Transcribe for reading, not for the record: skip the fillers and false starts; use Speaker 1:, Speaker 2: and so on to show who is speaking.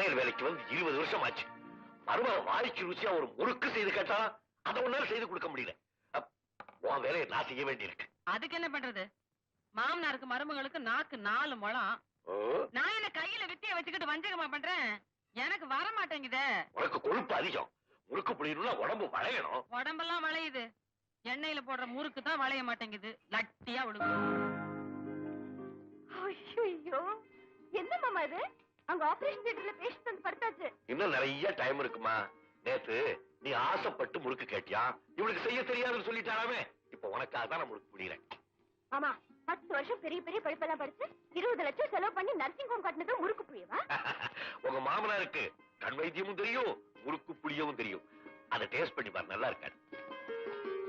Speaker 1: சமையல் வேலைக்கு வந்து 20 வருஷம் ஆச்சு. மருமக வாய்க்கு ருச்சியா ஒரு முறுக்கு செய்து கேட்டா அதை ஒன்னால செய்து கொடுக்க முடியல. உன் வேலையை நான் செய்ய வேண்டியிருக்கு.
Speaker 2: அதுக்கு என்ன பண்றது? மாமனாருக்கு மருமகளுக்கு நாக்கு 4 முழம். நான் என்ன கையில வித்திய வச்சுக்கிட்டு வஞ்சகமா பண்றேன்? எனக்கு வர மாட்டேங்குதே.
Speaker 1: உனக்கு கொழுப்பு அதிகம். முறுக்கு புளியணும்னா உடம்பு வளையணும்.
Speaker 2: உடம்பெல்லாம் வளையுது. எண்ணெயில போடுற முறுக்கு தான் வளைய மாட்டேங்குது. லட்டியா விழுகு.
Speaker 3: ஐயோ, என்ன மாமா இது? அங்க ஆபரேஷன் தியேட்டர்ல பேஷண்ட் வந்து படுத்தாச்சு.
Speaker 1: இன்னும் நிறைய டைம் இருக்குமா? நேத்து நீ ஆசைப்பட்டு முறுக்கு கேட்டியா? இவனுக்கு செய்ய தெரியாதுன்னு சொல்லிட்டாராமே. இப்ப உனக்காக தான் நான் முறுக்கு புளியறேன்.
Speaker 3: ஆமா, 10 வருஷம் பெரிய பெரிய படிப்பெல்லாம் படிச்சு 20 லட்சம் செலவு பண்ணி நர்சிங் ஹோம் கட்டினது முறுக்கு புளியவா?
Speaker 1: உங்க மாமனாருக்கு கண் வைத்தியமும் தெரியும், முறுக்கு புளியவும் தெரியும். அதை டேஸ்ட் பண்ணி பாரு, நல்லா இருக்காது.